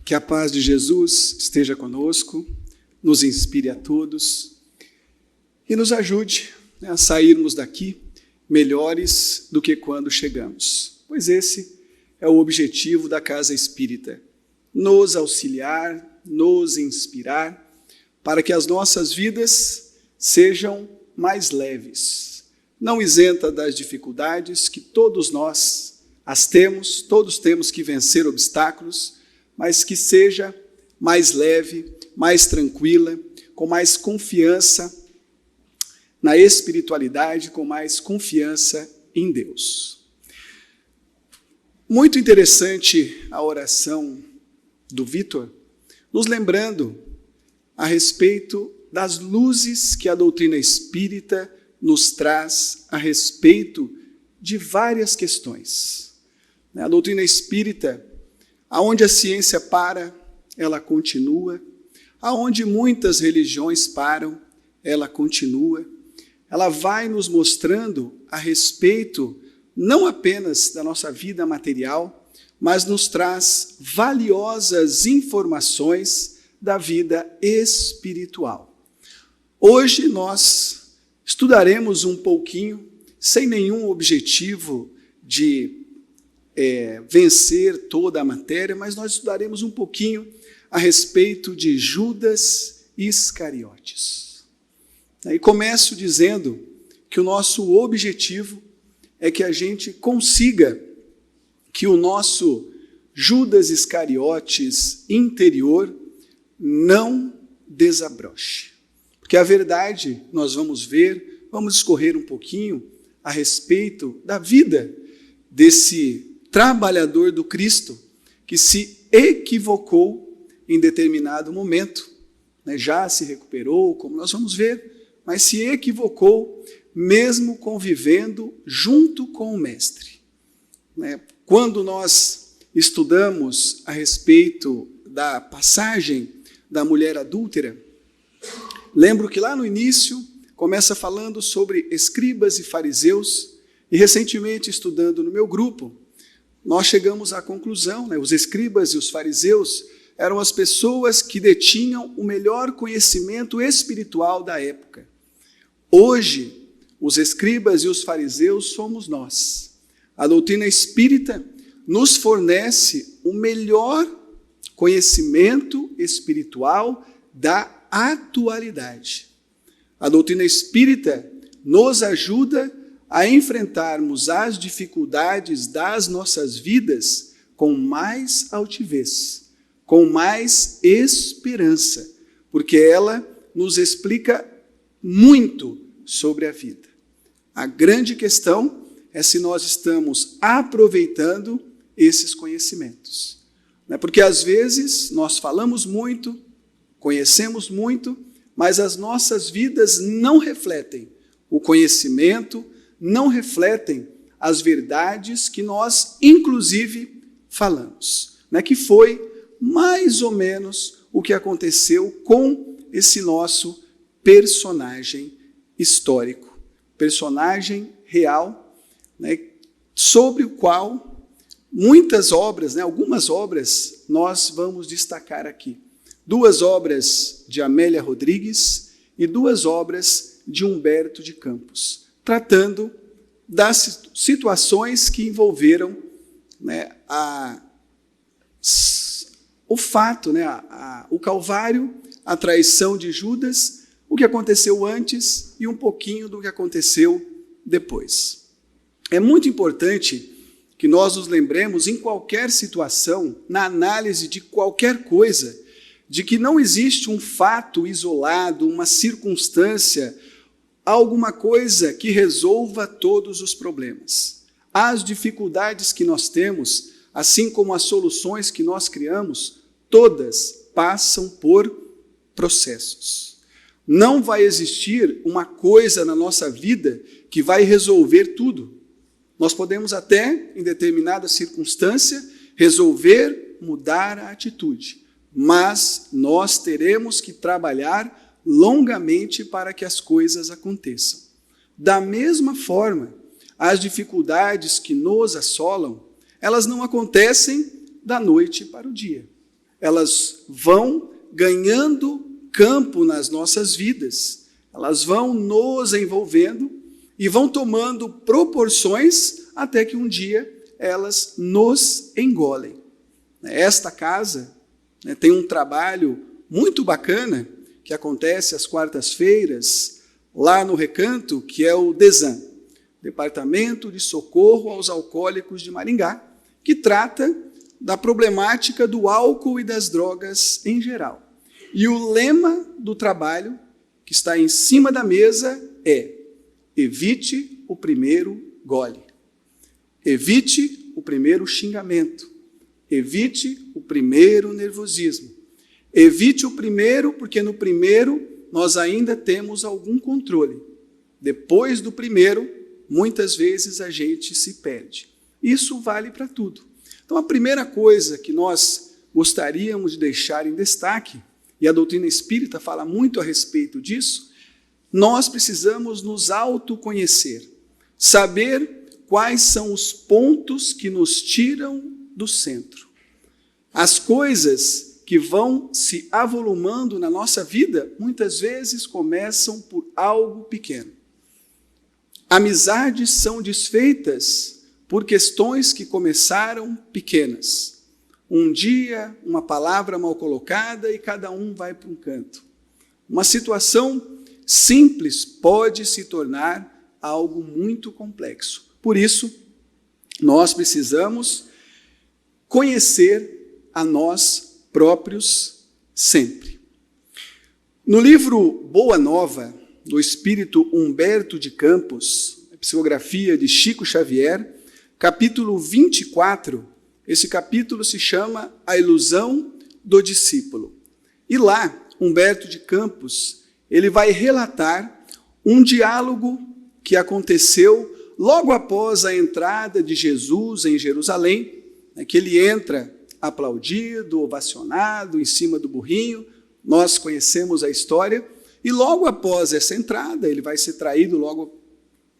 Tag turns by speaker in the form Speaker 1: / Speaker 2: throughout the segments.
Speaker 1: Que a paz de Jesus esteja conosco, nos inspire a todos e nos ajude a sairmos daqui melhores do que quando chegamos. Pois esse é o objetivo da Casa Espírita, nos auxiliar, nos inspirar, para que as nossas vidas sejam mais leves, não isenta das dificuldades que todos nós as temos, todos temos que vencer obstáculos, mas que seja mais leve, mais tranquila, com mais confiança na espiritualidade, com mais confiança em Deus. Muito interessante a oração do Vitor, nos lembrando a respeito das luzes que a doutrina espírita nos traz a respeito de várias questões. A doutrina espírita, aonde a ciência para, ela continua. Aonde muitas religiões param, ela continua. Ela vai nos mostrando a respeito, não apenas da nossa vida material, mas nos traz valiosas informações da vida espiritual. Hoje nós estudaremos um pouquinho, sem nenhum objetivo de vencer toda a matéria, mas nós estudaremos um pouquinho a respeito de Judas Iscariotes. E começo dizendo que o nosso objetivo é que a gente consiga que o nosso Judas Iscariotes interior não desabroche. Porque a verdade, nós vamos ver, vamos discorrer um pouquinho a respeito da vida desse trabalhador do Cristo, que se equivocou em determinado momento, já se recuperou, como nós vamos ver, mas se equivocou mesmo convivendo junto com o Mestre. Quando nós estudamos a respeito da passagem da mulher adúltera, lembro que lá no início começa falando sobre escribas e fariseus, e recentemente estudando no meu grupo, nós chegamos à conclusão, os escribas e os fariseus eram as pessoas que detinham o melhor conhecimento espiritual da época. Hoje, os escribas e os fariseus somos nós. A doutrina espírita nos fornece o melhor conhecimento espiritual da atualidade. A doutrina espírita nos ajuda a enfrentarmos as dificuldades das nossas vidas com mais altivez, com mais esperança, porque ela nos explica muito sobre a vida. A grande questão é se nós estamos aproveitando esses conhecimentos. Porque às vezes nós falamos muito, conhecemos muito, mas as nossas vidas não refletem o conhecimento, não refletem as verdades que nós, inclusive, falamos. Que foi mais ou menos o que aconteceu com esse nosso personagem histórico, personagem real, sobre o qual muitas obras, algumas obras, nós vamos destacar aqui. 2 obras de Amélia Rodrigues e 2 obras de Humberto de Campos, tratando das situações que envolveram o fato, o Calvário, a traição de Judas, o que aconteceu antes e um pouquinho do que aconteceu depois. É muito importante que nós nos lembremos, em qualquer situação, na análise de qualquer coisa, de que não existe um fato isolado, uma circunstância, alguma coisa que resolva todos os problemas. As dificuldades que nós temos, assim como as soluções que nós criamos, todas passam por processos. Não vai existir uma coisa na nossa vida que vai resolver tudo. Nós podemos até, em determinada circunstância, resolver mudar a atitude, mas nós teremos que trabalhar longamente para que as coisas aconteçam. Da mesma forma, as dificuldades que nos assolam, elas não acontecem da noite para o dia. elas vão ganhando campo nas nossas vidas, elas vão nos envolvendo e vão tomando proporções até que um dia elas nos engolem. Esta casa tem um trabalho muito bacana que acontece às quartas-feiras, lá no Recanto, que é o DESAM, Departamento de Socorro aos Alcoólicos de Maringá, que trata da problemática do álcool e das drogas em geral. E o lema do trabalho, que está em cima da mesa, é: evite o primeiro gole, evite o primeiro xingamento, evite o primeiro nervosismo, evite o primeiro, porque no primeiro nós ainda temos algum controle. Depois do primeiro, muitas vezes a gente se perde. Isso vale para tudo. Então, a primeira coisa que nós gostaríamos de deixar em destaque, e a doutrina espírita fala muito a respeito disso, nós precisamos nos autoconhecer, saber quais são os pontos que nos tiram do centro. As coisas que vão se avolumando na nossa vida, muitas vezes começam por algo pequeno. Amizades são desfeitas por questões que começaram pequenas. Um dia, uma palavra mal colocada e cada um vai para um canto. Uma situação simples pode se tornar algo muito complexo. Por isso, nós precisamos conhecer a nós próprios sempre. No livro Boa Nova, do espírito Humberto de Campos, psicografia de Chico Xavier, capítulo 24, esse capítulo se chama A Ilusão do Discípulo. E lá, Humberto de Campos, ele vai relatar um diálogo que aconteceu logo após a entrada de Jesus em Jerusalém, que ele entra aplaudido, ovacionado, em cima do burrinho. Nós conhecemos a história. E logo após essa entrada, ele vai ser traído logo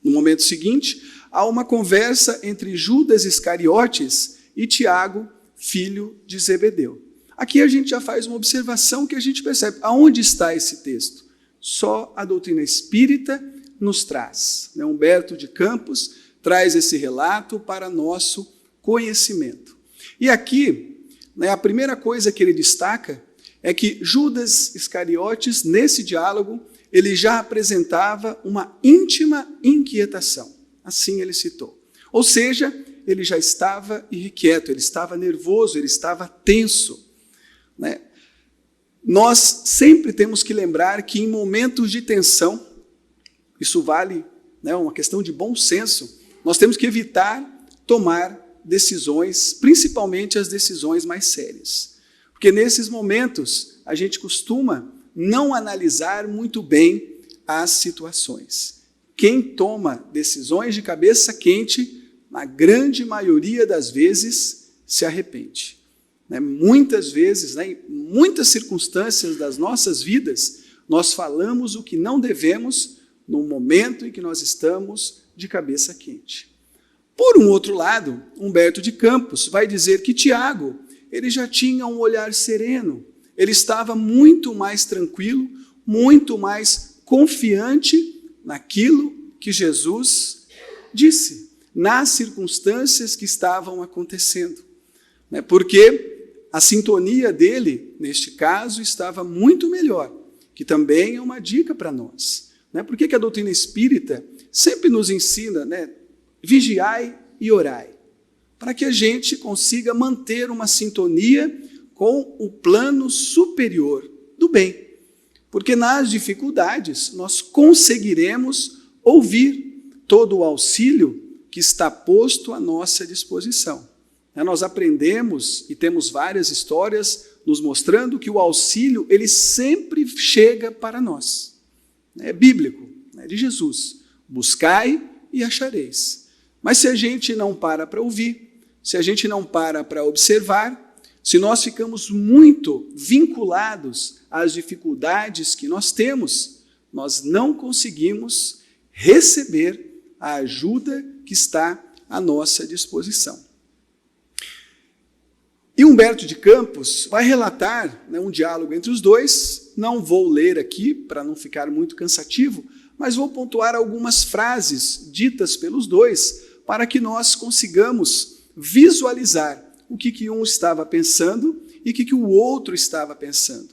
Speaker 1: no momento seguinte, há uma conversa entre Judas Iscariotes e Tiago, filho de Zebedeu. Aqui a gente já faz uma observação que a gente percebe. Aonde está esse texto? Só a doutrina espírita nos traz. Humberto de Campos traz esse relato para nosso conhecimento. E aqui, a primeira coisa que ele destaca é que Judas Iscariotes, nesse diálogo, ele já apresentava uma íntima inquietação. Assim ele citou. Ou seja, ele já estava irrequieto, ele estava nervoso, ele estava tenso. Nós sempre temos que lembrar que em momentos de tensão, isso vale, uma questão de bom senso, nós temos que evitar tomar decisões, principalmente as decisões mais sérias. Porque nesses momentos a gente costuma não analisar muito bem as situações. Quem toma decisões de cabeça quente, na grande maioria das vezes, se arrepende. Muitas vezes, em muitas circunstâncias das nossas vidas, nós falamos o que não devemos no momento em que nós estamos de cabeça quente. Por um outro lado, Humberto de Campos vai dizer que Tiago, ele já tinha um olhar sereno, ele estava muito mais tranquilo, muito mais confiante naquilo que Jesus disse, nas circunstâncias que estavam acontecendo. Porque a sintonia dele, neste caso, estava muito melhor, que também é uma dica para nós. Por que a doutrina espírita sempre nos ensina, vigiai e orai, para que a gente consiga manter uma sintonia com o plano superior do bem. Porque nas dificuldades nós conseguiremos ouvir todo o auxílio que está posto à nossa disposição. Nós aprendemos e temos várias histórias nos mostrando que o auxílio ele sempre chega para nós. É bíblico, de Jesus. Buscai e achareis. Mas se a gente não para ouvir, se a gente não para observar, se nós ficamos muito vinculados às dificuldades que nós temos, nós não conseguimos receber a ajuda que está à nossa disposição. E Humberto de Campos vai relatar, né, um diálogo entre os dois. Não vou ler aqui para não ficar muito cansativo, mas vou pontuar algumas frases ditas pelos dois para que nós consigamos visualizar o que um estava pensando e o que o outro estava pensando.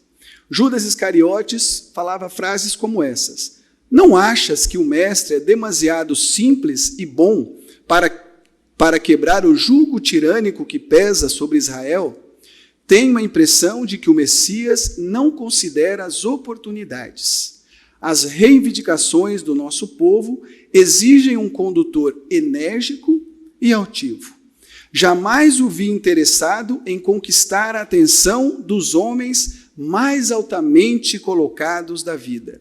Speaker 1: Judas Iscariotes falava frases como essas: não achas que o mestre é demasiado simples e bom para quebrar o jugo tirânico que pesa sobre Israel? Tenho a impressão de que o Messias não considera as oportunidades. As reivindicações do nosso povo exigem um condutor enérgico e altivo. Jamais o vi interessado em conquistar a atenção dos homens mais altamente colocados da vida.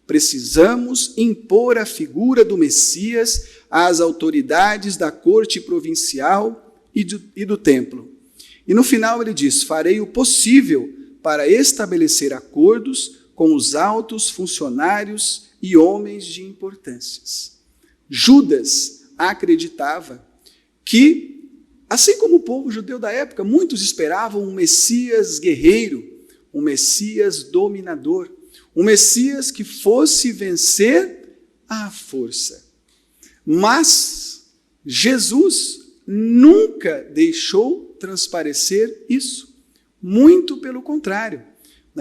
Speaker 1: Precisamos impor a figura do Messias às autoridades da corte provincial e do templo. E no final ele diz: farei o possível para estabelecer acordos com os altos funcionários e homens de importâncias. Judas acreditava que, assim como o povo judeu da época, muitos esperavam um Messias guerreiro, um Messias dominador, um Messias que fosse vencer à força. Mas Jesus nunca deixou transparecer isso. Muito pelo contrário.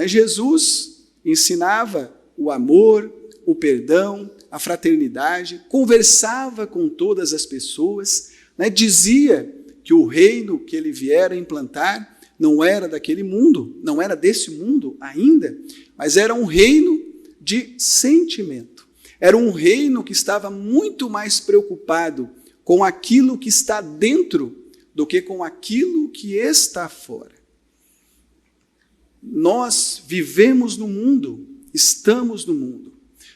Speaker 1: Jesus ensinava o amor, o perdão, a fraternidade, conversava com todas as pessoas, dizia que o reino que ele viera implantar não era daquele mundo, não era desse mundo ainda, mas era um reino de sentimento. Era um reino que estava muito mais preocupado com aquilo que está dentro do que com aquilo que está fora. Nós vivemos no mundo, estamos no mundo,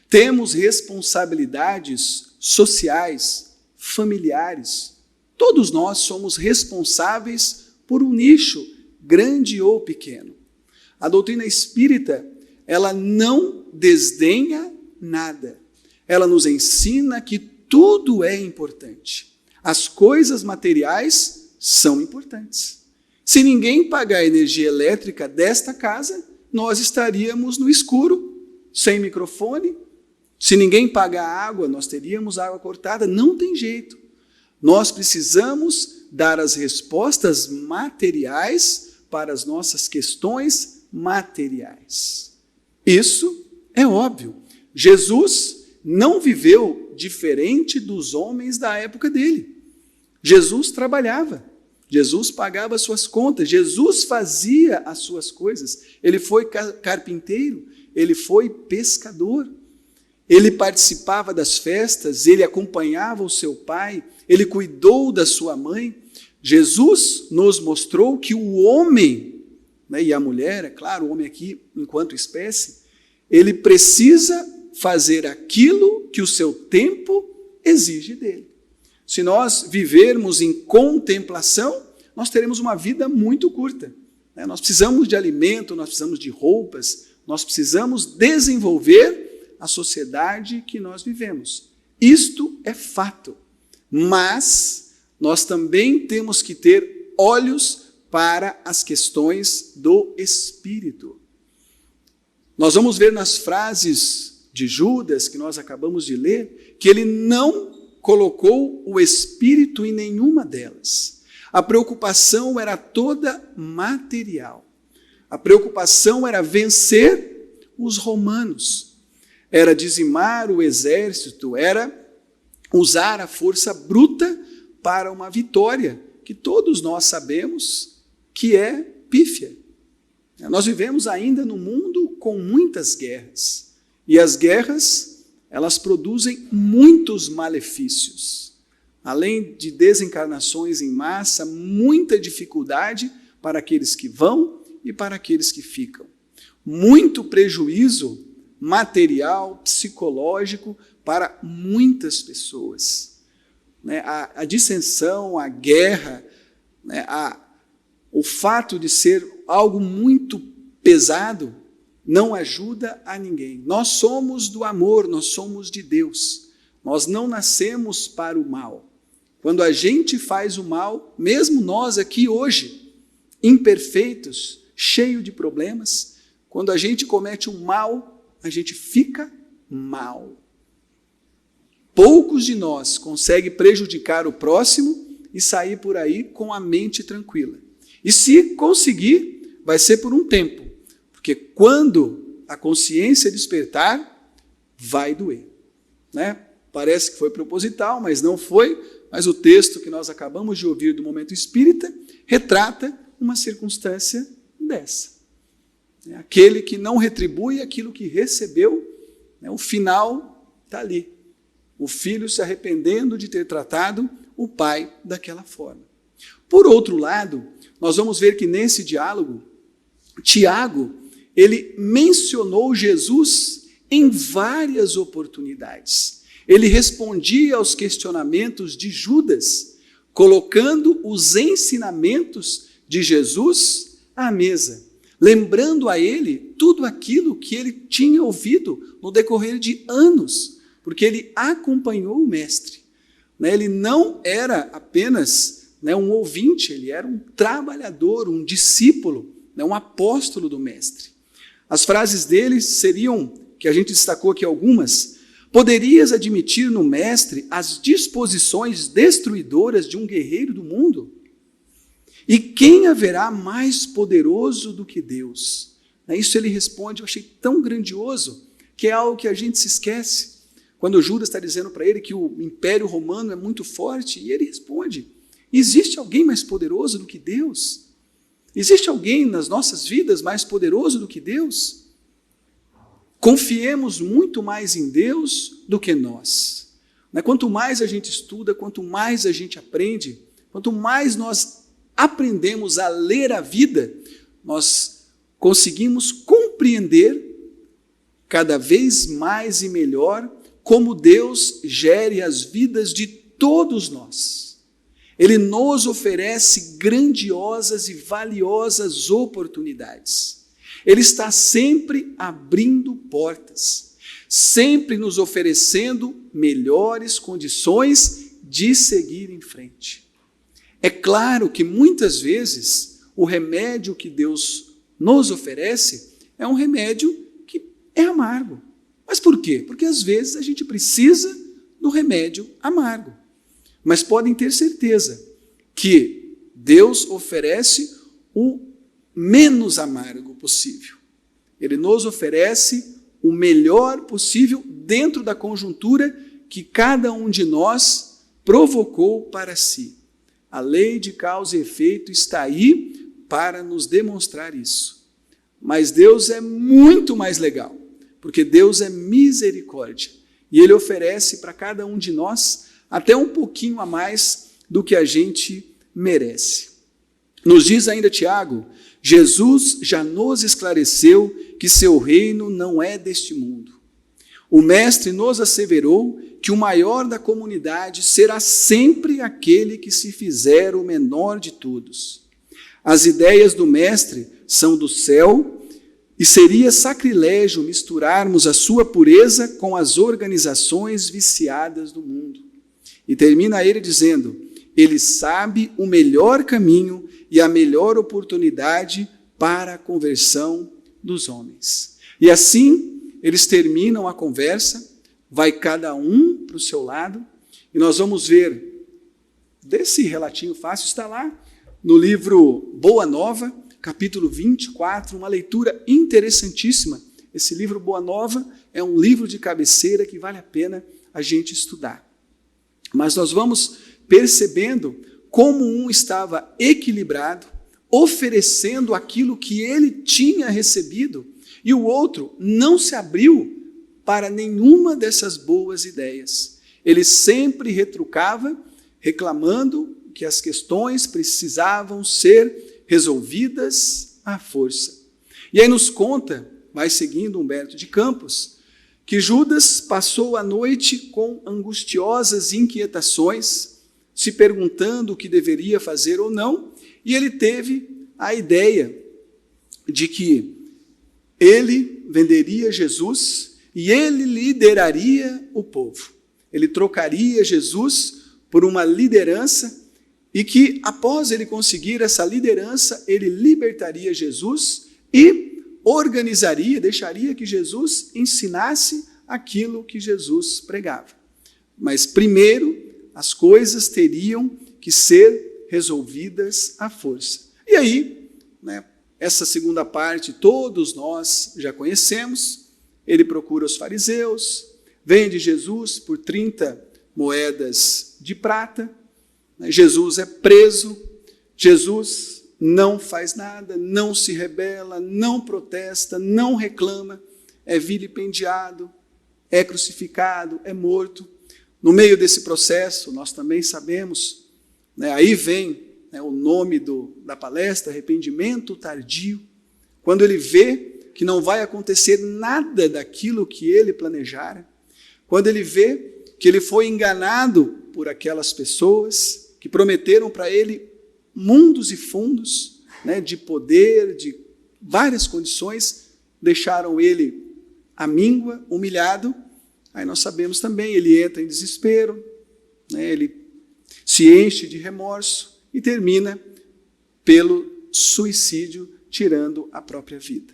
Speaker 1: temos responsabilidades sociais, familiares. Todos nós somos responsáveis por um nicho, grande ou pequeno. A doutrina espírita, ela não desdenha nada. Ela nos ensina que tudo é importante. As coisas materiais são importantes. Se ninguém pagar a energia elétrica desta casa, nós estaríamos no escuro, sem microfone. Se ninguém pagar a água, nós teríamos água cortada. Não tem jeito. Nós precisamos dar as respostas materiais para as nossas questões materiais. Isso é óbvio. Jesus não viveu diferente dos homens da época dele. Jesus trabalhava. Jesus pagava as suas contas, Jesus fazia as suas coisas. Ele foi carpinteiro, ele foi pescador, ele participava das festas, ele acompanhava o seu pai, ele cuidou da sua mãe. Jesus nos mostrou que o homem, e a mulher, é claro, o homem aqui enquanto espécie, ele precisa fazer aquilo que o seu tempo exige dele. Se nós vivermos em contemplação, nós teremos uma vida muito curta. Nós precisamos de alimento, nós precisamos de roupas, nós precisamos desenvolver a sociedade que nós vivemos. Isto é fato. Mas nós também temos que ter olhos para as questões do espírito. Nós vamos ver nas frases de Judas, que nós acabamos de ler, que ele não colocou o espírito em nenhuma delas. A preocupação era toda material. A preocupação era vencer os romanos, era dizimar o exército, era usar a força bruta para uma vitória que todos nós sabemos que é pífia. Nós vivemos ainda no mundo com muitas guerras, e as guerras elas produzem muitos malefícios. Além de desencarnações em massa, muita dificuldade para aqueles que vão e para aqueles que ficam. Muito prejuízo material, psicológico para muitas pessoas. A dissensão, a guerra, o fato de ser algo muito pesado, não ajuda a ninguém. Nós somos do amor, nós somos de Deus. Nós não nascemos para o mal. Quando a gente faz o mal, mesmo nós aqui hoje, imperfeitos, cheios de problemas. Quando a gente comete um mal, a gente fica mal. Poucos de nós conseguem prejudicar o próximo e sair por aí com a mente tranquila. E se conseguir, vai ser por um tempo, porque quando a consciência despertar, vai doer, né? Parece que foi proposital, mas não foi, mas o texto que nós acabamos de ouvir do Momento Espírita retrata uma circunstância dessa. Aquele que não retribui aquilo que recebeu, o final está ali. O filho se arrependendo de ter tratado o pai daquela forma. Por outro lado, nós vamos ver que nesse diálogo, Tiago, ele mencionou Jesus em várias oportunidades. Ele respondia aos questionamentos de Judas, colocando os ensinamentos de Jesus à mesa, lembrando a ele tudo aquilo que ele tinha ouvido no decorrer de anos, porque ele acompanhou o mestre. Ele não era apenas um ouvinte, ele era um trabalhador, um discípulo, um apóstolo do mestre. As frases dele seriam, que a gente destacou aqui algumas: poderias admitir no mestre as disposições destruidoras de um guerreiro do mundo? E quem haverá mais poderoso do que Deus? Isso ele responde, eu achei tão grandioso, que é algo que a gente se esquece. Quando Judas está dizendo para ele que o Império Romano é muito forte, e ele responde: existe alguém mais poderoso do que Deus? Existe alguém nas nossas vidas mais poderoso do que Deus? Confiemos muito mais em Deus do que nós. Quanto mais a gente estuda, quanto mais a gente aprende, quanto mais nós aprendemos a ler a vida, nós conseguimos compreender cada vez mais e melhor como Deus gere as vidas de todos nós. Ele nos oferece grandiosas e valiosas oportunidades. Ele está sempre abrindo portas, sempre nos oferecendo melhores condições de seguir em frente. É claro que muitas vezes o remédio que Deus nos oferece é um remédio que é amargo. Mas por quê? Porque às vezes a gente precisa do remédio amargo. Mas podem ter certeza que Deus oferece o menos amargo possível. Ele nos oferece o melhor possível dentro da conjuntura que cada um de nós provocou para si. A lei de causa e efeito está aí para nos demonstrar isso. Mas Deus é muito mais legal, porque Deus é misericórdia. E Ele oferece para cada um de nós até um pouquinho a mais do que a gente merece. Nos diz ainda Tiago: Jesus já nos esclareceu que seu reino não é deste mundo. O mestre nos asseverou que o maior da comunidade será sempre aquele que se fizer o menor de todos. As ideias do mestre são do céu e seria sacrilégio misturarmos a sua pureza com as organizações viciadas do mundo. E termina ele dizendo: ele sabe o melhor caminho e a melhor oportunidade para a conversão dos homens. E assim, eles terminam a conversa, vai cada um para o seu lado, e nós vamos ver, desse relatinho fácil, está lá no livro Boa Nova, capítulo 24, uma leitura interessantíssima. Esse livro Boa Nova é um livro de cabeceira que vale a pena a gente estudar. Mas nós vamos percebendo como um estava equilibrado, oferecendo aquilo que ele tinha recebido, e o outro não se abriu para nenhuma dessas boas ideias. Ele sempre retrucava, reclamando que as questões precisavam ser resolvidas à força. E aí nos conta, vai seguindo Humberto de Campos, que Judas passou a noite com angustiosas inquietações, se perguntando o que deveria fazer ou não, e ele teve a ideia de que ele venderia Jesus e ele lideraria o povo. Ele trocaria Jesus por uma liderança e que após ele conseguir essa liderança, ele libertaria Jesus e organizaria, deixaria que Jesus ensinasse aquilo que Jesus pregava. Mas primeiro, as coisas teriam que ser resolvidas à força. E aí, essa segunda parte todos nós já conhecemos. Ele procura os fariseus, vende Jesus por 30 moedas de prata. Jesus é preso, Jesus não faz nada, não se rebela, não protesta, não reclama, é vilipendiado, é crucificado, é morto. No meio desse processo, nós também sabemos, aí vem o nome da palestra, arrependimento tardio, quando ele vê que não vai acontecer nada daquilo que ele planejara, quando ele vê que ele foi enganado por aquelas pessoas que prometeram para ele mundos e fundos, de poder, de várias condições, deixaram ele à míngua, humilhado. Aí nós sabemos também, ele entra em desespero, ele se enche de remorso e termina pelo suicídio, tirando a própria vida.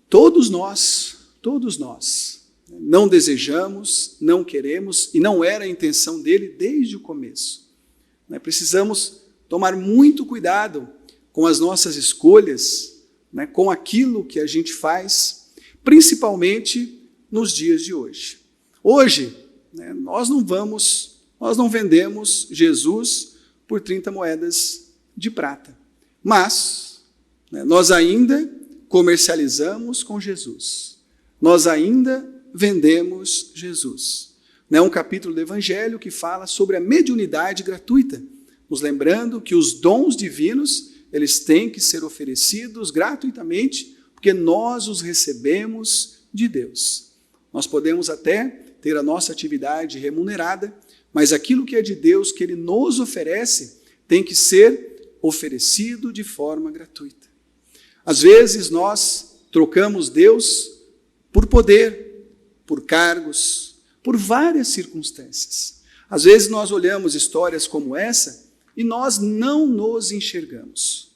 Speaker 1: Todos nós não desejamos, não queremos, e não era a intenção dele desde o começo. Precisamos tomar muito cuidado com as nossas escolhas, com aquilo que a gente faz, principalmente nos dias de hoje. Hoje, nós não vendemos Jesus por 30 moedas de prata, mas nós ainda comercializamos com Jesus, nós ainda vendemos Jesus. Um capítulo do Evangelho que fala sobre a mediunidade gratuita, nos lembrando que os dons divinos, eles têm que ser oferecidos gratuitamente, porque nós os recebemos de Deus. Nós podemos até ter a nossa atividade remunerada, mas aquilo que é de Deus, que Ele nos oferece, tem que ser oferecido de forma gratuita. Às vezes nós trocamos Deus por poder, por cargos, por várias circunstâncias. Às vezes nós olhamos histórias como essa e nós não nos enxergamos.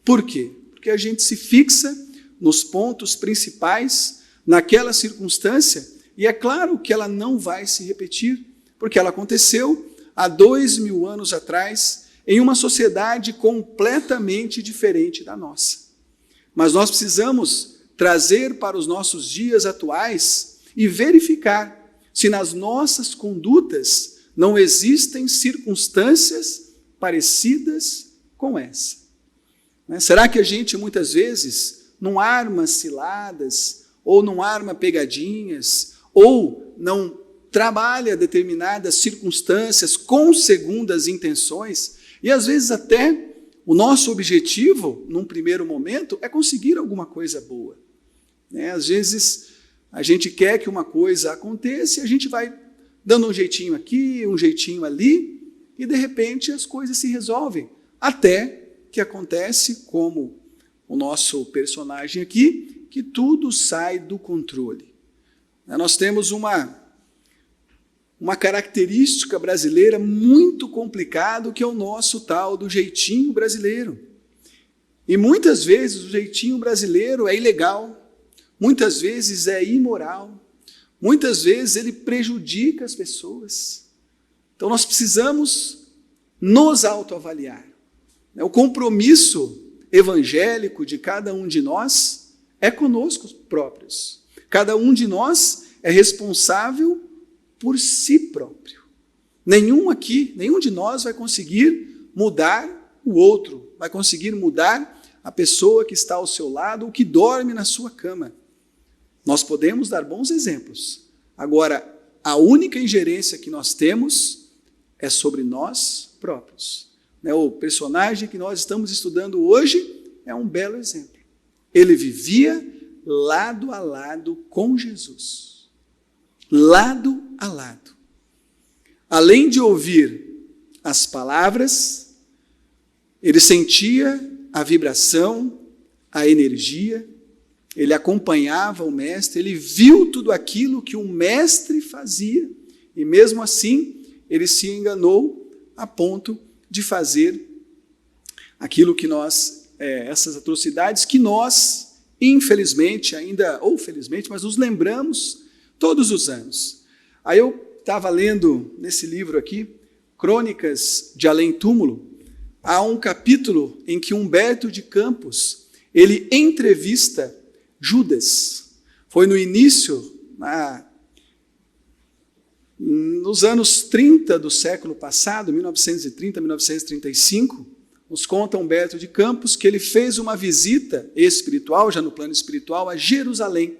Speaker 1: Por quê? Porque a gente se fixa nos pontos principais, naquela circunstância, e é claro que ela não vai se repetir, porque ela aconteceu há 2000 anos atrás, em uma sociedade completamente diferente da nossa. Mas nós precisamos trazer para os nossos dias atuais e verificar se nas nossas condutas não existem circunstâncias parecidas com essa. Será que a gente muitas vezes não arma ciladas, ou não arma pegadinhas, ou não trabalha determinadas circunstâncias com segundas intenções, e às vezes até o nosso objetivo, num primeiro momento, é conseguir alguma coisa boa. Às vezes a gente quer que uma coisa aconteça e a gente vai dando um jeitinho aqui, um jeitinho ali, e de repente as coisas se resolvem, até que acontece, como o nosso personagem aqui, que tudo sai do controle. Nós temos uma característica brasileira muito complicada, que é o nosso tal do jeitinho brasileiro. E muitas vezes o jeitinho brasileiro é ilegal, muitas vezes é imoral, muitas vezes ele prejudica as pessoas. Então nós precisamos nos autoavaliar. O compromisso evangélico de cada um de nós é conosco próprios. Cada um de nós é responsável por si próprio. Nenhum de nós vai conseguir mudar o outro, vai conseguir mudar a pessoa que está ao seu lado ou que dorme na sua cama. Nós podemos dar bons exemplos. Agora, a única ingerência que nós temos é sobre nós próprios. O personagem que nós estamos estudando hoje é um belo exemplo. Ele vivia lado a lado com Jesus. Lado a lado. Além de ouvir as palavras, ele sentia a vibração, a energia, ele acompanhava o mestre, ele viu tudo aquilo que o mestre fazia, e mesmo assim, ele se enganou a ponto de fazer aquilo que essas atrocidades que nós, infelizmente, ainda, ou felizmente, mas nos lembramos todos os anos. Aí eu estava lendo nesse livro aqui, Crônicas de Além Túmulo, há um capítulo em que Humberto de Campos, ele entrevista Judas. Foi no início, nos anos 30 do século passado, 1930, 1935, nos conta Humberto de Campos que ele fez uma visita espiritual, já no plano espiritual, a Jerusalém.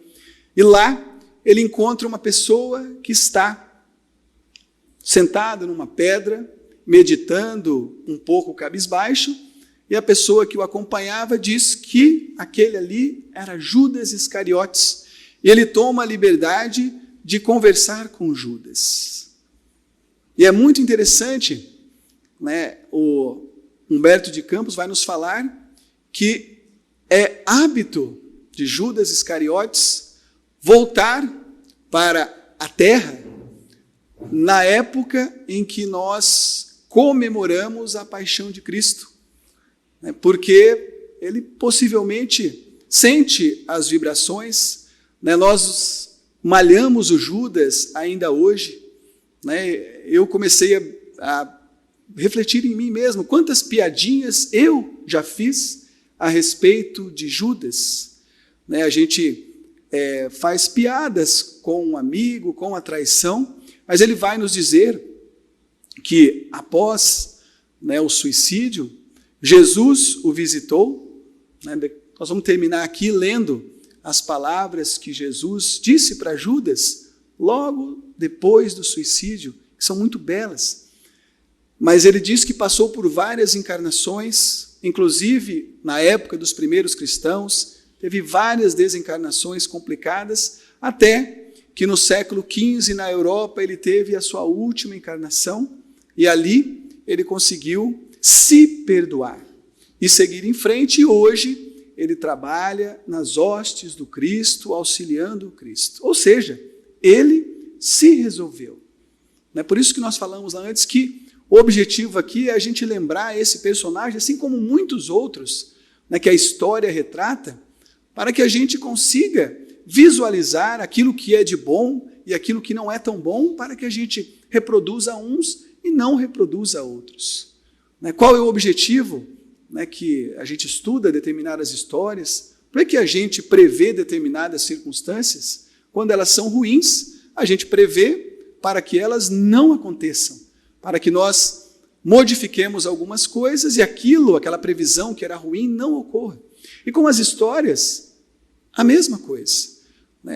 Speaker 1: E lá ele encontra uma pessoa que está sentado numa pedra, meditando um pouco cabisbaixo, e a pessoa que o acompanhava diz que aquele ali era Judas Iscariotes. E ele toma a liberdade de conversar com Judas. E é muito interessante, né, o Humberto de Campos vai nos falar que é hábito de Judas Iscariotes voltar para a terra na época em que nós comemoramos a paixão de Cristo, né? Porque ele possivelmente sente as vibrações, né? Nós malhamos o Judas ainda hoje, né? Eu comecei a refletir em mim mesmo, quantas piadinhas eu já fiz a respeito de Judas, né? A gente faz piadas com um amigo, com a traição, mas ele vai nos dizer que após, né, o suicídio, Jesus o visitou, né? Nós vamos terminar aqui lendo as palavras que Jesus disse para Judas logo depois do suicídio, que são muito belas. Mas ele diz que passou por várias encarnações, inclusive na época dos primeiros cristãos, teve várias desencarnações complicadas, até que no século XV, na Europa, ele teve a sua última encarnação, e ali ele conseguiu se perdoar e seguir em frente, e hoje ele trabalha nas hostes do Cristo, auxiliando o Cristo. Ou seja, ele se resolveu. É por isso que nós falamos lá antes que o objetivo aqui é a gente lembrar esse personagem, assim como muitos outros, né, que a história retrata, para que a gente consiga visualizar aquilo que é de bom e aquilo que não é tão bom, para que a gente reproduza uns e não reproduza outros. Qual é o objetivo, né, que a gente estuda determinadas histórias? Para que a gente prevê determinadas circunstâncias? Quando elas são ruins, a gente prevê para que elas não aconteçam, para que nós modifiquemos algumas coisas e aquela previsão que era ruim não ocorra. E com as histórias, a mesma coisa.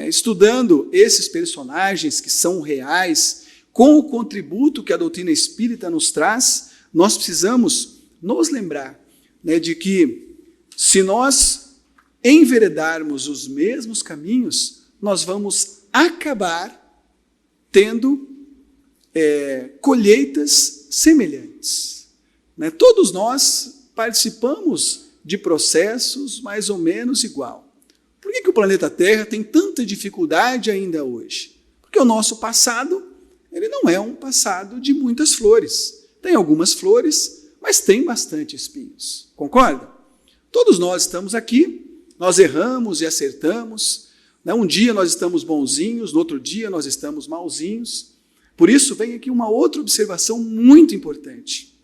Speaker 1: Estudando esses personagens que são reais, com o contributo que a doutrina espírita nos traz, nós precisamos nos lembrar, né, de que se nós enveredarmos os mesmos caminhos, nós vamos acabar tendo colheitas semelhantes. Todos nós participamos de processos mais ou menos igual. Por que o planeta Terra tem tanta dificuldade ainda hoje? Porque o nosso passado, ele não é um passado de muitas flores. Tem algumas flores, mas tem bastante espinhos. Concorda? Todos nós estamos aqui, nós erramos e acertamos. Um dia nós estamos bonzinhos, no outro dia nós estamos malzinhos. Por isso vem aqui uma outra observação muito importante.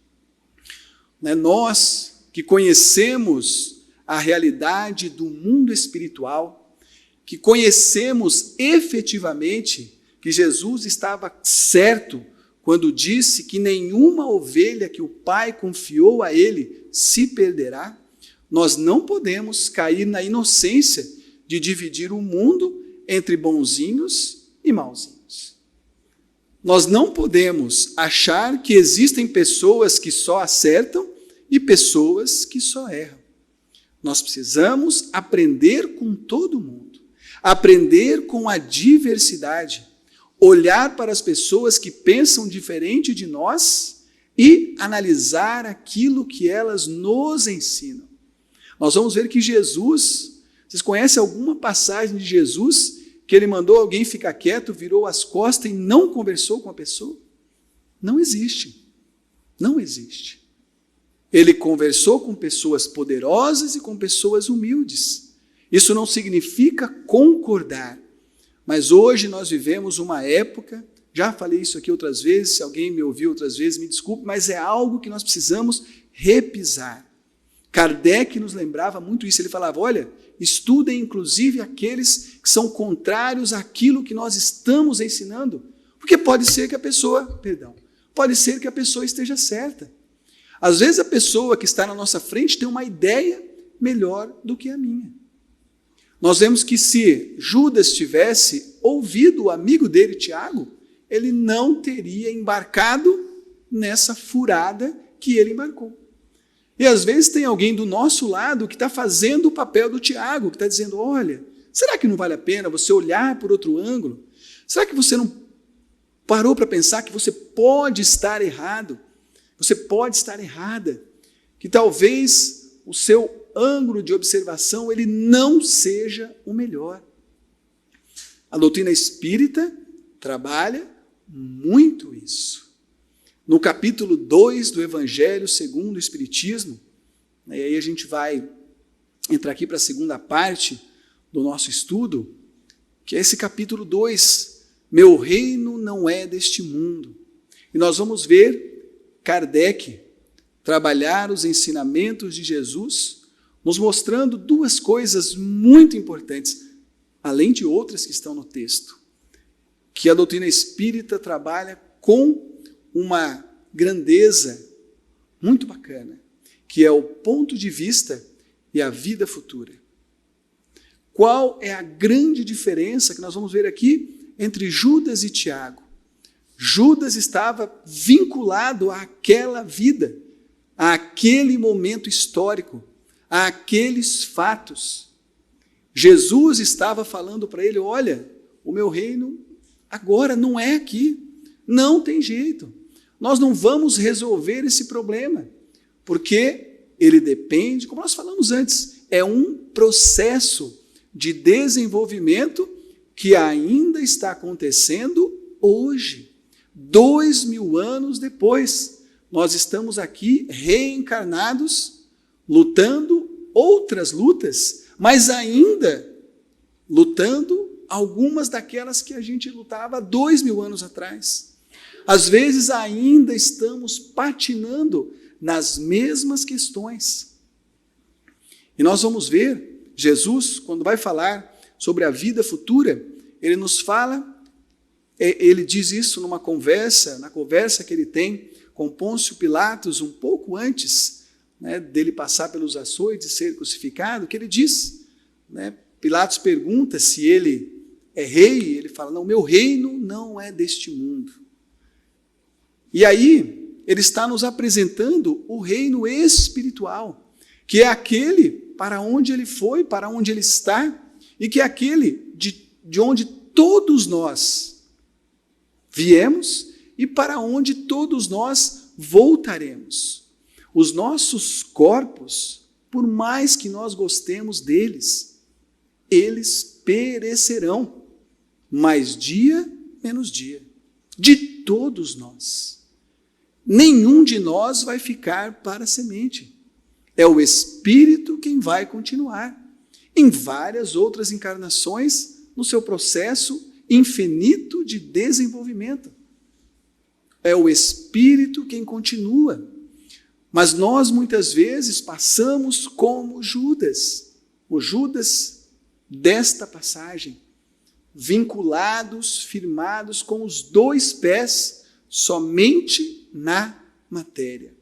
Speaker 1: Nós que conhecemos a realidade do mundo espiritual, que conhecemos efetivamente que Jesus estava certo quando disse que nenhuma ovelha que o Pai confiou a ele se perderá, nós não podemos cair na inocência de dividir o mundo entre bonzinhos e mauzinhos. Nós não podemos achar que existem pessoas que só acertam e pessoas que só erram. Nós precisamos aprender com todo mundo, aprender com a diversidade, olhar para as pessoas que pensam diferente de nós e analisar aquilo que elas nos ensinam. Nós vamos ver que Jesus, vocês conhecem alguma passagem de Jesus que ele mandou alguém ficar quieto, virou as costas e não conversou com a pessoa? Não existe. Não existe. Ele conversou com pessoas poderosas e com pessoas humildes. Isso não significa concordar. Mas hoje nós vivemos uma época, já falei isso aqui outras vezes, se alguém me ouviu outras vezes, me desculpe, mas é algo que nós precisamos repisar. Kardec nos lembrava muito isso, ele falava, olha, estudem inclusive aqueles que são contrários àquilo que nós estamos ensinando, porque pode ser que a pessoa esteja certa. Às vezes a pessoa que está na nossa frente tem uma ideia melhor do que a minha. Nós vemos que se Judas tivesse ouvido o amigo dele, Tiago, ele não teria embarcado nessa furada que ele embarcou. E às vezes tem alguém do nosso lado que está fazendo o papel do Tiago, que está dizendo, olha, será que não vale a pena você olhar por outro ângulo? Será que você não parou para pensar que você pode estar errado? Você pode estar errada, que talvez o seu ângulo de observação ele não seja o melhor. A doutrina espírita trabalha muito isso. No capítulo 2 do Evangelho segundo o Espiritismo, e aí a gente vai entrar aqui para a segunda parte do nosso estudo, que é esse capítulo 2, meu reino não é deste mundo. E nós vamos ver Kardec trabalhar os ensinamentos de Jesus, nos mostrando duas coisas muito importantes, além de outras que estão no texto, que a doutrina espírita trabalha com uma grandeza muito bacana, que é o ponto de vista e a vida futura. Qual é a grande diferença que nós vamos ver aqui entre Judas e Tiago? Judas estava vinculado àquela vida, àquele momento histórico, àqueles fatos. Jesus estava falando para ele, olha, o meu reino agora não é aqui, não tem jeito. Nós não vamos resolver esse problema, porque ele depende, como nós falamos antes, é um processo de desenvolvimento que ainda está acontecendo hoje. 2000 anos depois, nós estamos aqui reencarnados, lutando outras lutas, mas ainda lutando algumas daquelas que a gente lutava há 2000 anos atrás. Às vezes ainda estamos patinando nas mesmas questões. E nós vamos ver, Jesus, quando vai falar sobre a vida futura, ele nos fala, ele diz isso na conversa que ele tem com Pôncio Pilatos, um pouco antes dele passar pelos açoites e ser crucificado, que ele diz, Pilatos pergunta se ele é rei, ele fala, não, meu reino não é deste mundo. E aí, ele está nos apresentando o reino espiritual, que é aquele para onde ele foi, para onde ele está, e que é aquele de onde todos nós viemos e para onde todos nós voltaremos. Os nossos corpos, por mais que nós gostemos deles, eles perecerão, mais dia menos dia, de todos nós. Nenhum de nós vai ficar para a semente. É o Espírito quem vai continuar, em várias outras encarnações, no seu processo infinito de desenvolvimento. É o Espírito quem continua. Mas nós, muitas vezes, passamos como Judas, o Judas desta passagem, vinculados, firmados com os dois pés somente na matéria,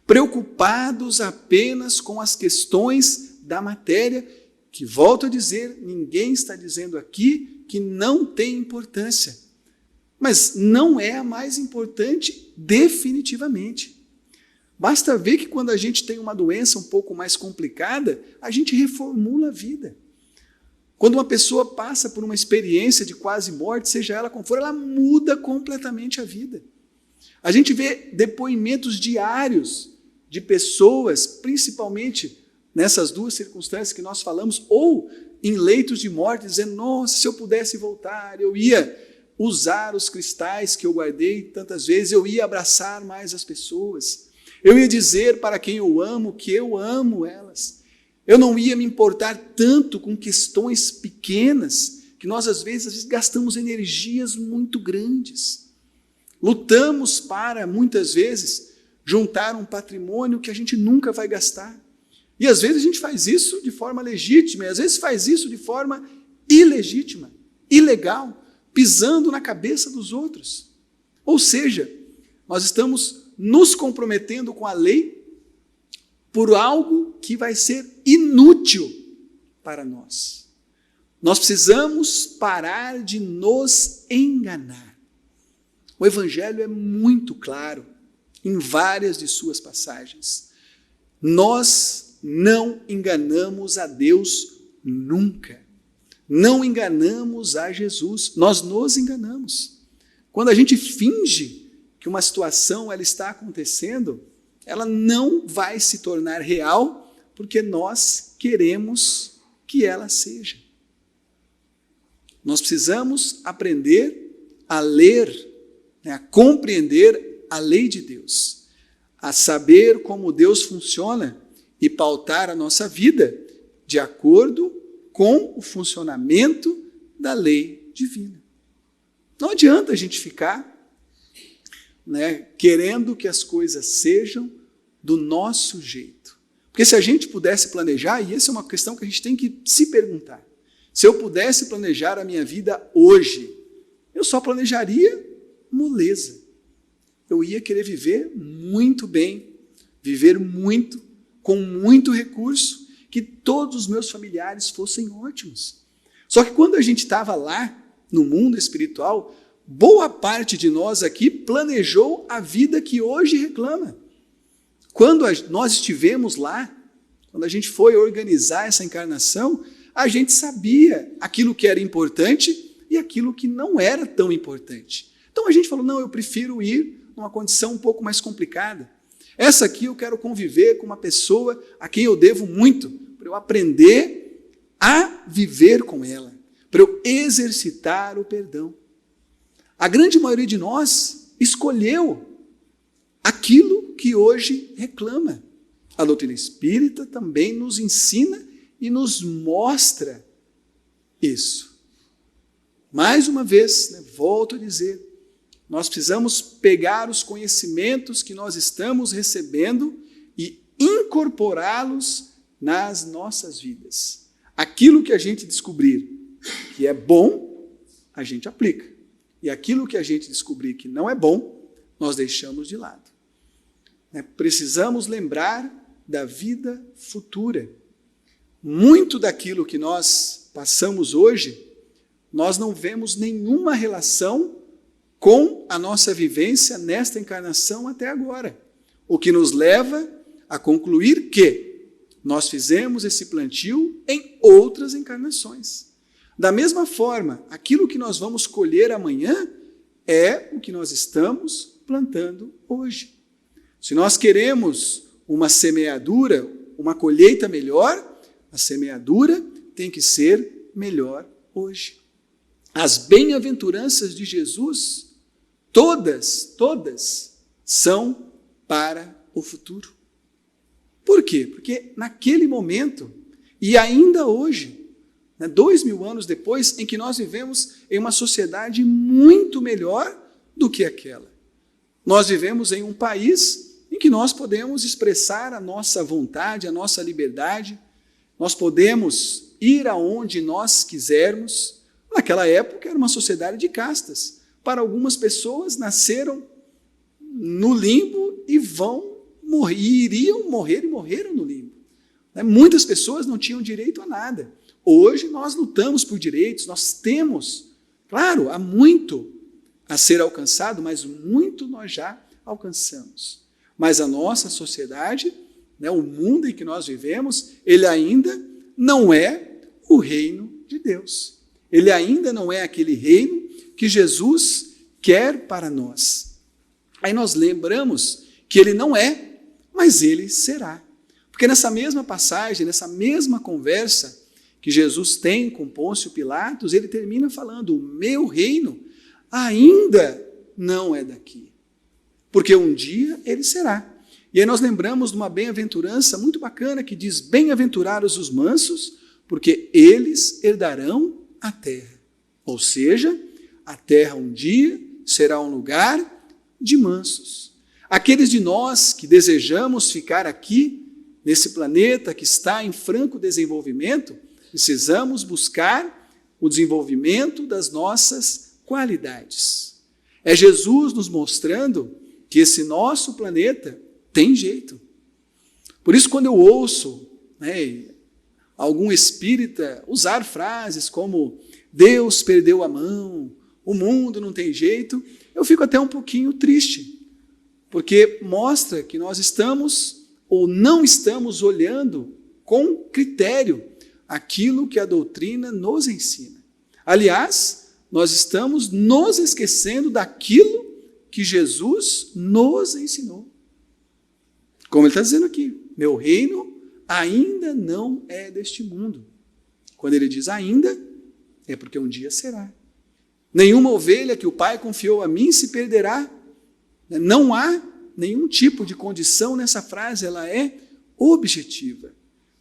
Speaker 1: preocupados apenas com as questões da matéria, que, volto a dizer, ninguém está dizendo aqui que não tem importância, mas não é a mais importante definitivamente. Basta ver que quando a gente tem uma doença um pouco mais complicada, a gente reformula a vida. Quando uma pessoa passa por uma experiência de quase morte, seja ela como for, ela muda completamente a vida. A gente vê depoimentos diários de pessoas, principalmente nessas duas circunstâncias que nós falamos, ou em leitos de morte, dizendo, nossa, se eu pudesse voltar, eu ia usar os cristais que eu guardei tantas vezes, eu ia abraçar mais as pessoas. Eu ia dizer para quem eu amo que eu amo elas. Eu não ia me importar tanto com questões pequenas, que nós às vezes gastamos energias muito grandes. Lutamos para, muitas vezes, juntar um patrimônio que a gente nunca vai gastar. E às vezes a gente faz isso de forma legítima, e às vezes faz isso de forma ilegítima, ilegal, pisando na cabeça dos outros. Ou seja, nós estamos nos comprometendo com a lei por algo que vai ser inútil para nós. Nós precisamos parar de nos enganar. O Evangelho é muito claro em várias de suas passagens. Nós não enganamos a Deus nunca. Não enganamos a Jesus, nós nos enganamos. Quando a gente finge que uma situação ela está acontecendo, ela não vai se tornar real, porque nós queremos que ela seja. Nós precisamos aprender a ler, a compreender a lei de Deus, a saber como Deus funciona e pautar a nossa vida de acordo com o funcionamento da lei divina. Não adianta a gente ficar querendo que as coisas sejam do nosso jeito. Porque se a gente pudesse planejar, e essa é uma questão que a gente tem que se perguntar, se eu pudesse planejar a minha vida hoje, eu só planejaria moleza. Eu ia querer viver muito bem, viver muito, com muito recurso, que todos os meus familiares fossem ótimos. Só que quando a gente estava lá, no mundo espiritual, boa parte de nós aqui planejou a vida que hoje reclama. Quando nós estivemos lá, quando a gente foi organizar essa encarnação, a gente sabia aquilo que era importante e aquilo que não era tão importante. Então a gente falou, não, eu prefiro ir numa condição um pouco mais complicada. Essa aqui eu quero conviver com uma pessoa a quem eu devo muito, para eu aprender a viver com ela, para eu exercitar o perdão. A grande maioria de nós escolheu aquilo que hoje reclama. A doutrina espírita também nos ensina e nos mostra isso. Mais uma vez, volto a dizer, nós precisamos pegar os conhecimentos que nós estamos recebendo e incorporá-los nas nossas vidas. Aquilo que a gente descobrir que é bom, a gente aplica. E aquilo que a gente descobrir que não é bom, nós deixamos de lado. Precisamos lembrar da vida futura. Muito daquilo que nós passamos hoje, nós não vemos nenhuma relação com a nossa vivência nesta encarnação até agora. O que nos leva a concluir que nós fizemos esse plantio em outras encarnações. Da mesma forma, aquilo que nós vamos colher amanhã é o que nós estamos plantando hoje. Se nós queremos uma semeadura, uma colheita melhor, a semeadura tem que ser melhor hoje. As bem-aventuranças de Jesus, todas são para o futuro. Por quê? Porque naquele momento, e ainda hoje, 2000 anos depois, em que nós vivemos em uma sociedade muito melhor do que aquela. Nós vivemos em um país em que nós podemos expressar a nossa vontade, a nossa liberdade, nós podemos ir aonde nós quisermos. Naquela época era uma sociedade de castas. Para algumas pessoas nasceram no limbo e iriam morrer e morreram no limbo. Muitas pessoas não tinham direito a nada. Hoje nós lutamos por direitos, nós temos, claro, há muito a ser alcançado, mas muito nós já alcançamos. Mas a nossa sociedade, o mundo em que nós vivemos, ele ainda não é o reino de Deus. Ele ainda não é aquele reino que Jesus quer para nós. Aí nós lembramos que ele não é, mas ele será. Porque nessa mesma passagem, nessa mesma conversa que Jesus tem com Pôncio Pilatos, ele termina falando, o meu reino ainda não é daqui, porque um dia ele será. E aí nós lembramos de uma bem-aventurança muito bacana que diz: bem-aventurados os mansos, porque eles herdarão a terra. Ou seja, a terra um dia será um lugar de mansos. Aqueles de nós que desejamos ficar aqui, nesse planeta que está em franco desenvolvimento, precisamos buscar o desenvolvimento das nossas qualidades. É Jesus nos mostrando que esse nosso planeta tem jeito. Por isso, quando eu ouço algum espírita usar frases como Deus perdeu a mão, o mundo não tem jeito, eu fico até um pouquinho triste, porque mostra que nós estamos ou não estamos olhando com critério aquilo que a doutrina nos ensina. Aliás, nós estamos nos esquecendo daquilo que Jesus nos ensinou. Como ele está dizendo aqui, meu reino ainda não é deste mundo. Quando ele diz ainda, é porque um dia será. Nenhuma ovelha que o Pai confiou a mim se perderá. Não há nenhum tipo de condição nessa frase, ela é objetiva.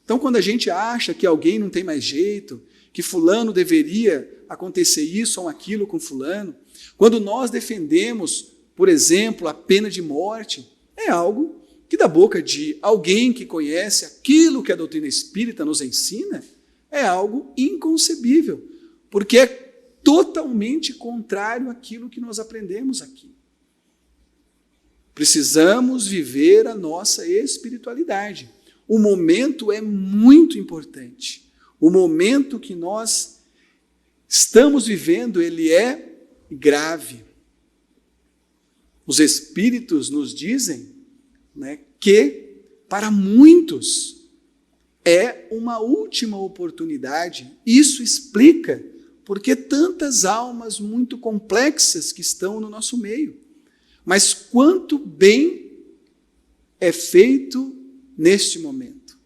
Speaker 1: Então, quando a gente acha que alguém não tem mais jeito, que fulano deveria acontecer isso ou aquilo com fulano, quando nós defendemos, por exemplo, a pena de morte, é algo que da boca de alguém que conhece aquilo que a doutrina espírita nos ensina, é algo inconcebível, porque é totalmente contrário àquilo que nós aprendemos aqui. Precisamos viver a nossa espiritualidade. O momento é muito importante. O momento que nós estamos vivendo, ele é grave. Os espíritos nos dizem que, para muitos, é uma última oportunidade. Isso explica porque tantas almas muito complexas que estão no nosso meio. Mas quanto bem é feito neste momento.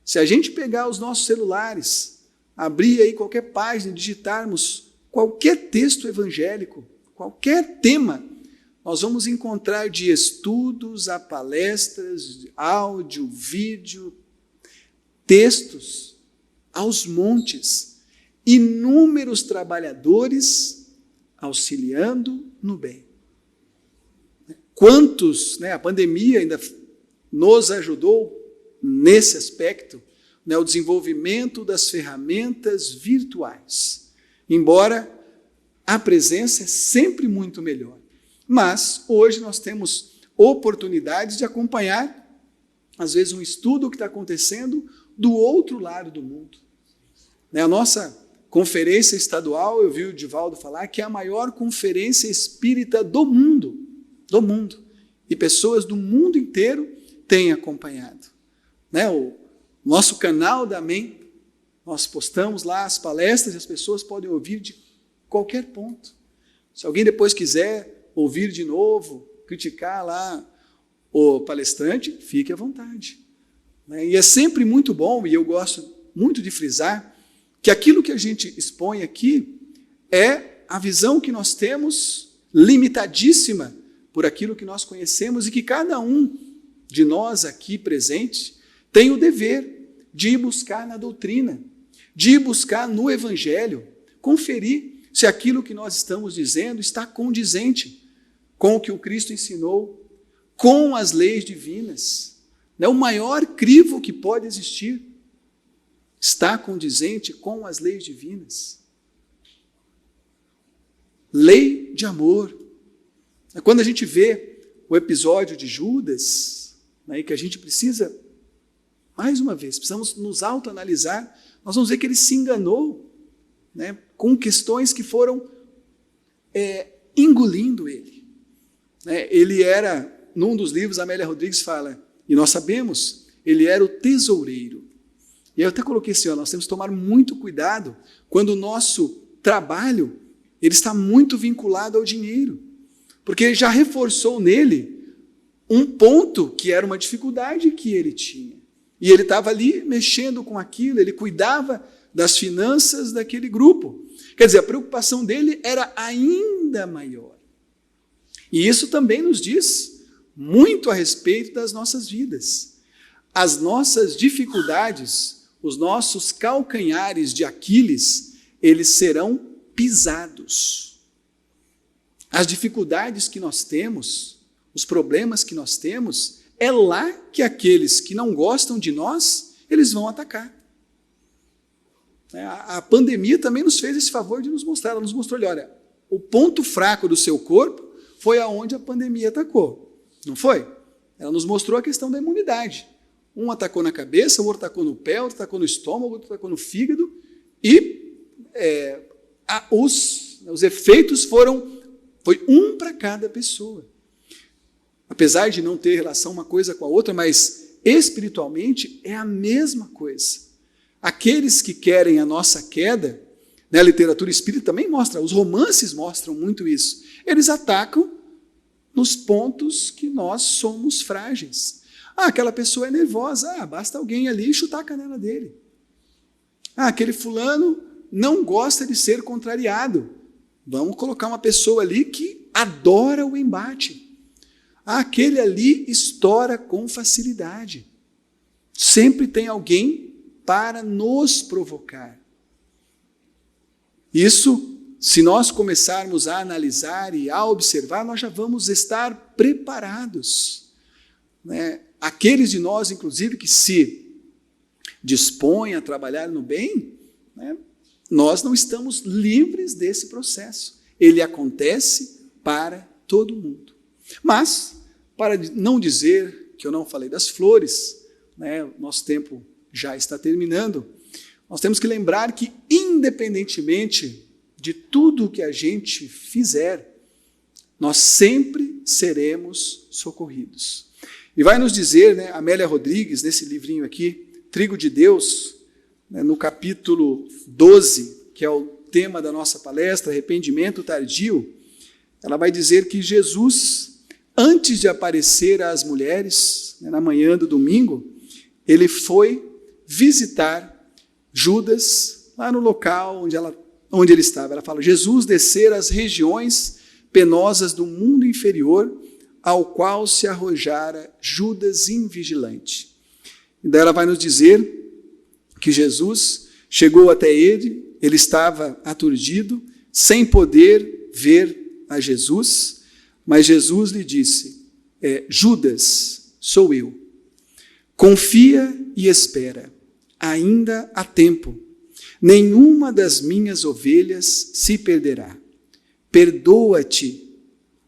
Speaker 1: Se a gente pegar os nossos celulares, abrir aí qualquer página, digitarmos qualquer texto evangélico, qualquer tema, nós vamos encontrar de estudos a palestras, áudio, vídeo, textos aos montes, inúmeros trabalhadores auxiliando no bem. Quantos, a pandemia ainda nos ajudou nesse aspecto, o desenvolvimento das ferramentas virtuais. Embora a presença é sempre muito melhor. Mas hoje nós temos oportunidades de acompanhar, às vezes, um estudo que está acontecendo do outro lado do mundo. A nossa conferência estadual, eu vi o Divaldo falar, que é a maior conferência espírita do mundo. E pessoas do mundo inteiro têm acompanhado. O nosso canal da Amém, nós postamos lá as palestras e as pessoas podem ouvir de qualquer ponto. Se alguém depois quiser ouvir de novo, criticar lá o palestrante, fique à vontade. E é sempre muito bom, e eu gosto muito de frisar, que aquilo que a gente expõe aqui é a visão que nós temos limitadíssima por aquilo que nós conhecemos e que cada um de nós aqui presente tem o dever de ir buscar na doutrina, de ir buscar no Evangelho, conferir se aquilo que nós estamos dizendo está condizente com o que o Cristo ensinou, com as leis divinas. O maior crivo que pode existir está condizente com as leis divinas. Lei de amor. Quando a gente vê o episódio de Judas, que a gente precisa, mais uma vez, precisamos nos autoanalisar, nós vamos ver que ele se enganou com questões que foram engolindo ele. Ele era, num dos livros, a Amélia Rodrigues fala, e nós sabemos, ele era o tesoureiro. E eu até coloquei assim, nós temos que tomar muito cuidado quando o nosso trabalho ele está muito vinculado ao dinheiro. Porque ele já reforçou nele um ponto que era uma dificuldade que ele tinha. E ele estava ali mexendo com aquilo, ele cuidava das finanças daquele grupo. Quer dizer, a preocupação dele era ainda ainda maior. E isso também nos diz muito a respeito das nossas vidas. As nossas dificuldades, os nossos calcanhares de Aquiles, eles serão pisados. As dificuldades que nós temos, os problemas que nós temos, é lá que aqueles que não gostam de nós, eles vão atacar. A pandemia também nos fez esse favor de nos mostrar. Ela nos mostrou, olha, o ponto fraco do seu corpo foi aonde a pandemia atacou. Não foi? Ela nos mostrou a questão da imunidade. Um atacou na cabeça, o outro atacou no pé, o outro atacou no estômago, o outro atacou no fígado, e os efeitos foi um para cada pessoa. Apesar de não ter relação uma coisa com a outra, mas espiritualmente é a mesma coisa. Aqueles que querem a nossa queda, né, a literatura espírita também mostra, os romances mostram muito isso. Eles atacam nos pontos que nós somos frágeis. Aquela pessoa é nervosa, basta alguém ali chutar a canela dele. Aquele fulano não gosta de ser contrariado. Vamos colocar uma pessoa ali que adora o embate. Aquele ali estoura com facilidade. Sempre tem alguém para nos provocar. Isso, se nós começarmos a analisar e a observar, nós já vamos estar preparados. Né? Aqueles de nós, inclusive, que se dispõem a trabalhar no bem, né? Nós não estamos livres desse processo. Ele acontece para todo mundo. Mas, para não dizer que eu não falei das flores, né? Nosso tempo já está terminando, nós temos que lembrar que, independentemente de tudo que a gente fizer, nós sempre seremos socorridos. E vai nos dizer, né, Amélia Rodrigues, nesse livrinho aqui, Trigo de Deus, né, no capítulo 12, que é o tema da nossa palestra, arrependimento tardio, ela vai dizer que Jesus, antes de aparecer às mulheres, né, na manhã do domingo, ele foi visitar Judas lá no local onde ele estava. Ela fala, Jesus descer às regiões penosas do mundo inferior, ao qual se arrojara Judas invigilante. E daí ela vai nos dizer que Jesus chegou até ele estava aturdido, sem poder ver a Jesus, mas Jesus lhe disse, Judas, sou eu. Confia e espera. Ainda há tempo. Nenhuma das minhas ovelhas se perderá. Perdoa-te,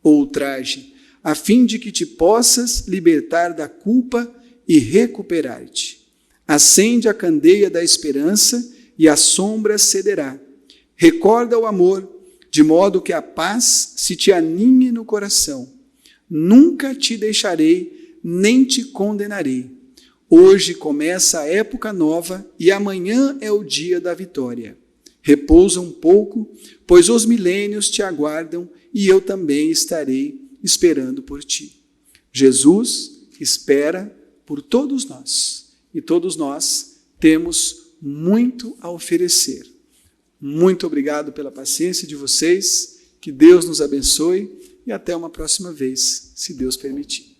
Speaker 1: o ultraje, a fim de que te possas libertar da culpa e recuperar-te. Acende a candeia da esperança e a sombra cederá. Recorda o amor, de modo que a paz se te aninhe no coração. Nunca te deixarei, nem te condenarei. Hoje começa a época nova e amanhã é o dia da vitória. Repousa um pouco, pois os milênios te aguardam e eu também estarei esperando por ti. Jesus espera por todos nós e todos nós temos muito a oferecer. Muito obrigado pela paciência de vocês, que Deus nos abençoe e até uma próxima vez, se Deus permitir.